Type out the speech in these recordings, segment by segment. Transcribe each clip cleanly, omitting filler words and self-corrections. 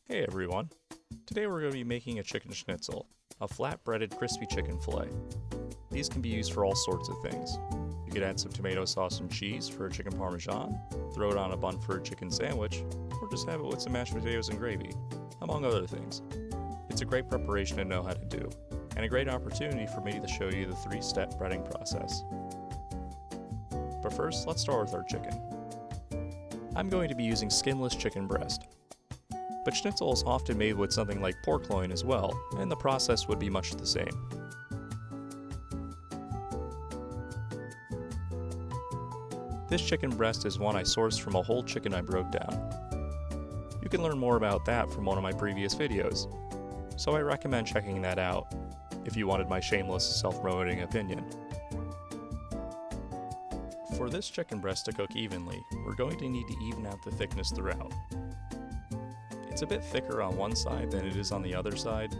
Hey everyone! Today we're going to be making a chicken schnitzel, a flat-breaded crispy chicken fillet. These can be used for all sorts of things. You could add some tomato sauce and cheese for a chicken parmesan, throw it on a bun for a chicken sandwich, or just have it with some mashed potatoes and gravy, among other things. It's a great preparation to know how to do, and a great opportunity for me to show you the 3-step breading process. But first, let's start with our chicken. I'm going to be using skinless chicken breast. But schnitzel is often made with something like pork loin as well, and the process would be much the same. This chicken breast is one I sourced from a whole chicken I broke down. You can learn more about that from one of my previous videos, so I recommend checking that out if you wanted my shameless self-promoting opinion. For this chicken breast to cook evenly, we're going to need to even out the thickness throughout. It's a bit thicker on one side than it is on the other side,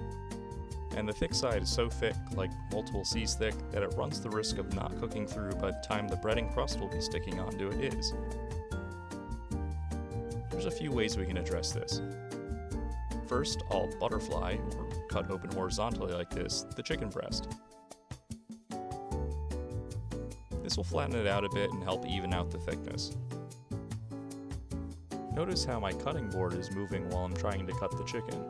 and the thick side is so thick, like multiple C's thick, that it runs the risk of not cooking through by the time the breading crust will be sticking onto it is. There's a few ways we can address this. First, I'll butterfly, or cut open horizontally like this, the chicken breast. This will flatten it out a bit and help even out the thickness. Notice how my cutting board is moving while I'm trying to cut the chicken.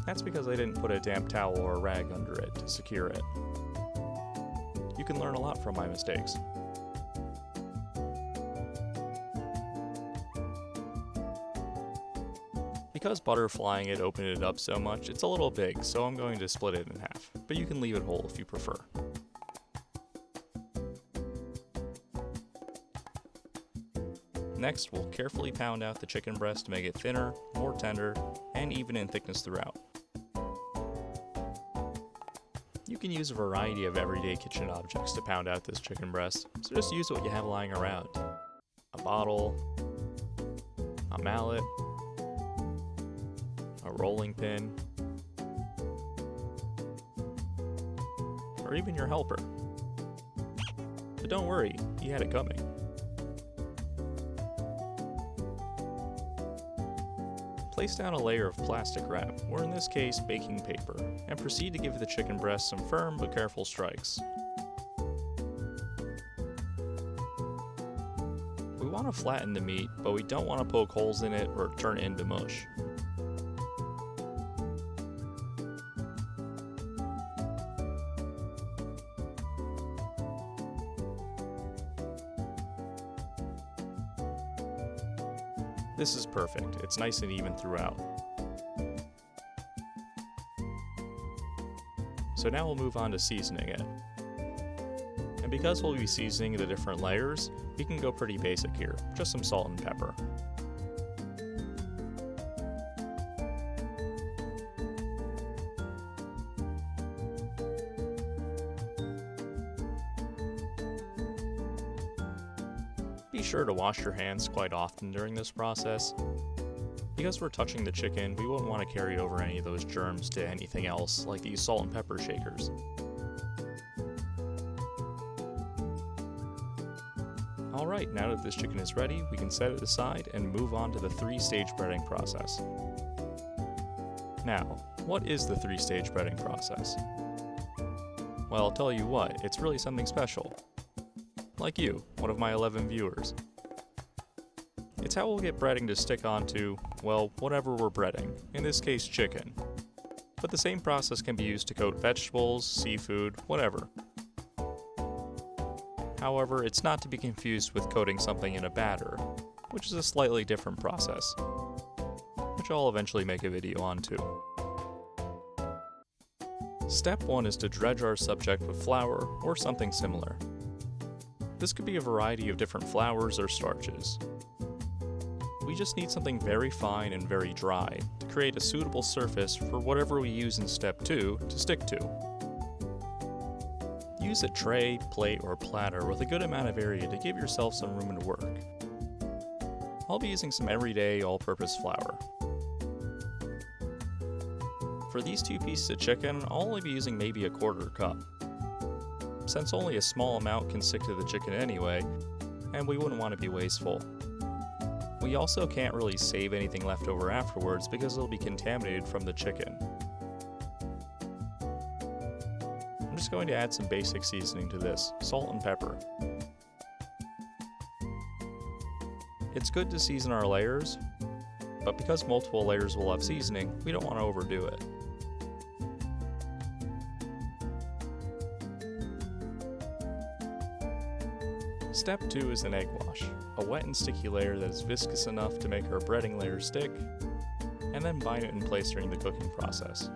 That's because I didn't put a damp towel or a rag under it to secure it. You can learn a lot from my mistakes. Because butterflying it opened it up so much, it's a little big, so I'm going to split it in half, but you can leave it whole if you prefer. Next, we'll carefully pound out the chicken breast to make it thinner, more tender, and even in thickness throughout. You can use a variety of everyday kitchen objects to pound out this chicken breast, so just use what you have lying around. A bottle, a mallet, a rolling pin, or even your helper. But don't worry, he had it coming. Place down a layer of plastic wrap, or in this case baking paper, and proceed to give the chicken breast some firm but careful strikes. We want to flatten the meat, but we don't want to poke holes in it or turn it into mush. This is perfect, it's nice and even throughout. So now we'll move on to seasoning it. And because we'll be seasoning the different layers, we can go pretty basic here, just some salt and pepper. Be sure to wash your hands quite often during this process. Because we're touching the chicken, we won't want to carry over any of those germs to anything else, like these salt and pepper shakers. Alright, now that this chicken is ready, we can set it aside and move on to the 3-stage breading process. Now, what is the 3-stage breading process? Well, I'll tell you what, it's really something special. Like you, one of my 11 viewers. It's how we'll get breading to stick onto, well, whatever we're breading, in this case chicken. But the same process can be used to coat vegetables, seafood, whatever. However, it's not to be confused with coating something in a batter, which is a slightly different process, which I'll eventually make a video on too. Step 1 is to dredge our subject with flour or something similar. This could be a variety of different flours or starches. We just need something very fine and very dry to create a suitable surface for whatever we use in step 2 to stick to. Use a tray, plate, or platter with a good amount of area to give yourself some room to work. I'll be using some everyday all-purpose flour. For these 2 pieces of chicken, I'll only be using maybe a 1/4 cup. Since only a small amount can stick to the chicken anyway, and we wouldn't want to be wasteful. We also can't really save anything left over afterwards because it'll be contaminated from the chicken. I'm just going to add some basic seasoning to this, salt and pepper. It's good to season our layers, but because multiple layers will have seasoning, we don't want to overdo it. Step 2 is an egg wash, a wet and sticky layer that is viscous enough to make our breading layer stick, and then bind it in place during the cooking process.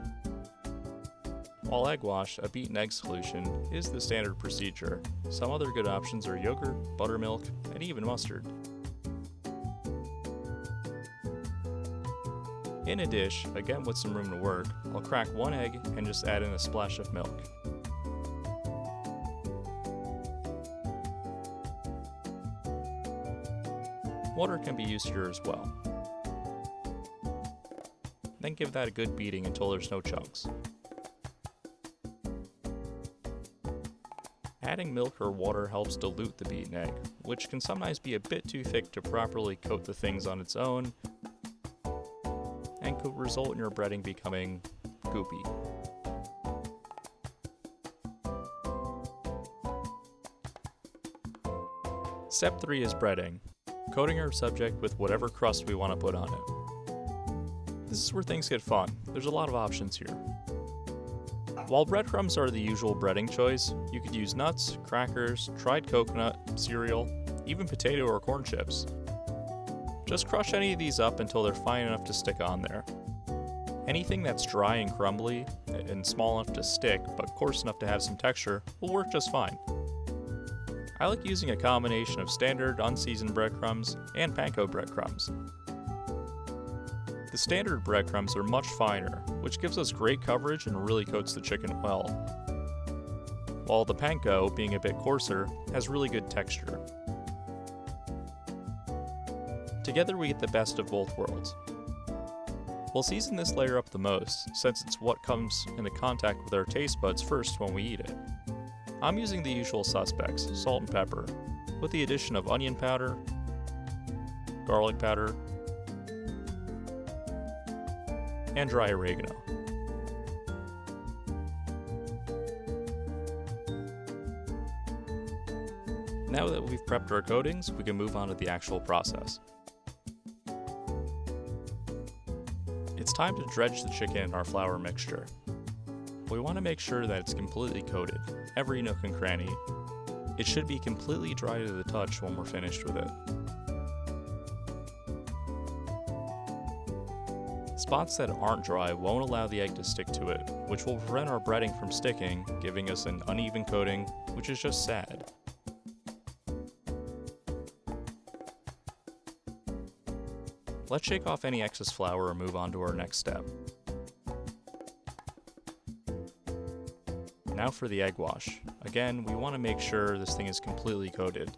While egg wash, a beaten egg solution, is the standard procedure, some other good options are yogurt, buttermilk, and even mustard. In a dish, again with some room to work, I'll crack one egg and just add in a splash of milk. Water can be used here as well. Then give that a good beating until there's no chunks. Adding milk or water helps dilute the beaten egg, which can sometimes be a bit too thick to properly coat the things on its own, and could result in your breading becoming goopy. Step 3 is breading, coating our subject with whatever crust we want to put on it. This is where things get fun. There's a lot of options here. While breadcrumbs are the usual breading choice, you could use nuts, crackers, dried coconut, cereal, even potato or corn chips. Just crush any of these up until they're fine enough to stick on there. Anything that's dry and crumbly and small enough to stick but coarse enough to have some texture will work just fine. I like using a combination of standard unseasoned breadcrumbs and panko breadcrumbs. The standard breadcrumbs are much finer, which gives us great coverage and really coats the chicken well, while the panko, being a bit coarser, has really good texture. Together we get the best of both worlds. We'll season this layer up the most, since it's what comes into contact with our taste buds first when we eat it. I'm using the usual suspects, salt and pepper, with the addition of onion powder, garlic powder, and dry oregano. Now that we've prepped our coatings, we can move on to the actual process. It's time to dredge the chicken in our flour mixture. We want to make sure that it's completely coated, every nook and cranny. It should be completely dry to the touch when we're finished with it. Spots that aren't dry won't allow the egg to stick to it, which will prevent our breading from sticking, giving us an uneven coating, which is just sad. Let's shake off any excess flour and move on to our next step. Now for the egg wash. Again, we want to make sure this thing is completely coated.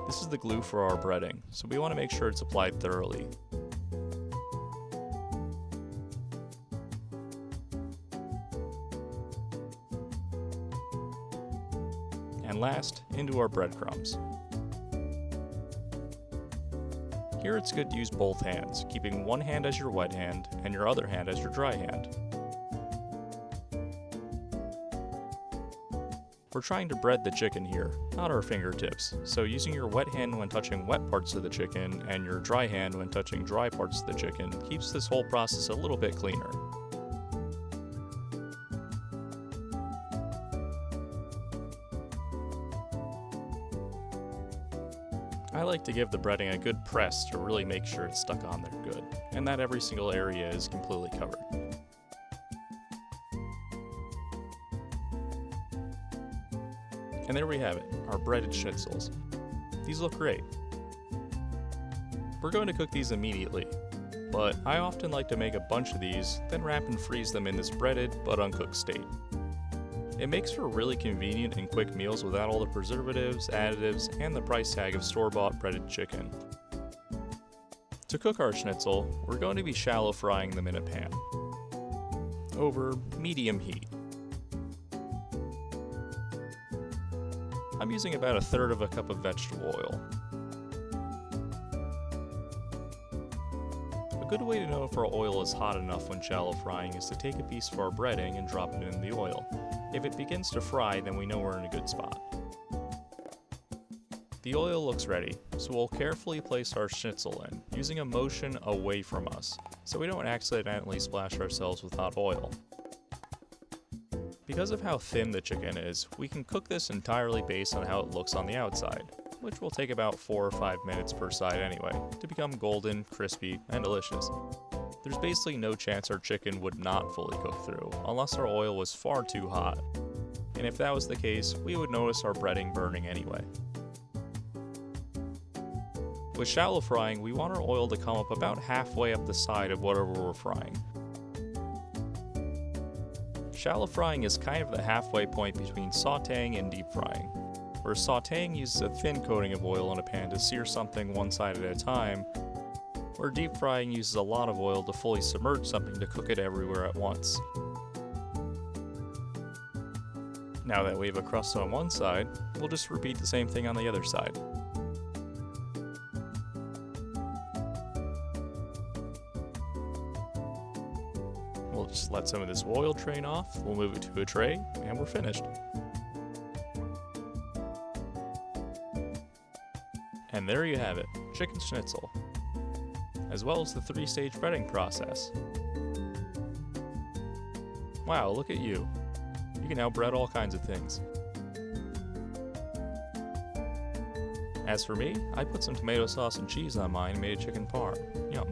This is the glue for our breading, so we want to make sure it's applied thoroughly. And last, into our breadcrumbs. Here it's good to use both hands, keeping one hand as your wet hand and your other hand as your dry hand. We're trying to bread the chicken here, not our fingertips, so using your wet hand when touching wet parts of the chicken and your dry hand when touching dry parts of the chicken keeps this whole process a little bit cleaner. I like to give the breading a good press to really make sure it's stuck on there good, and that every single area is completely covered. And there we have it, our breaded schnitzels. These look great. We're going to cook these immediately, but I often like to make a bunch of these, then wrap and freeze them in this breaded but uncooked state. It makes for really convenient and quick meals without all the preservatives, additives, and the price tag of store-bought breaded chicken. To cook our schnitzel, we're going to be shallow frying them in a pan, over medium heat. I'm using about 1/3 cup of vegetable oil. A good way to know if our oil is hot enough when shallow frying is to take a piece of our breading and drop it in the oil. If it begins to fry, then we know we're in a good spot. The oil looks ready, so we'll carefully place our schnitzel in, using a motion away from us, so we don't accidentally splash ourselves with hot oil. Because of how thin the chicken is, we can cook this entirely based on how it looks on the outside, which will take about 4 or 5 minutes per side anyway, to become golden, crispy, and delicious. There's basically no chance our chicken would not fully cook through, unless our oil was far too hot. And if that was the case, we would notice our breading burning anyway. With shallow frying, we want our oil to come up about halfway up the side of whatever we're frying. Shallow frying is kind of the halfway point between sautéing and deep frying, where sautéing uses a thin coating of oil in a pan to sear something one side at a time, where deep frying uses a lot of oil to fully submerge something to cook it everywhere at once. Now that we have a crust on one side, we'll just repeat the same thing on the other side. We'll just let some of this oil drain off, we'll move it to a tray, and we're finished. And there you have it, chicken schnitzel, as well as the 3-stage breading process. Wow, look at you. You can now bread all kinds of things. As for me, I put some tomato sauce and cheese on mine and made a chicken parm. Yum.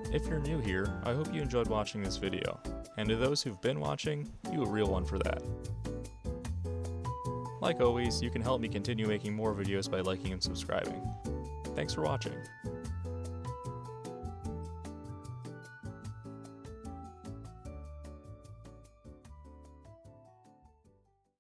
If you're new here, I hope you enjoyed watching this video, and to those who've been watching, you a real one for that. Like always, you can help me continue making more videos by liking and subscribing. Thanks for watching.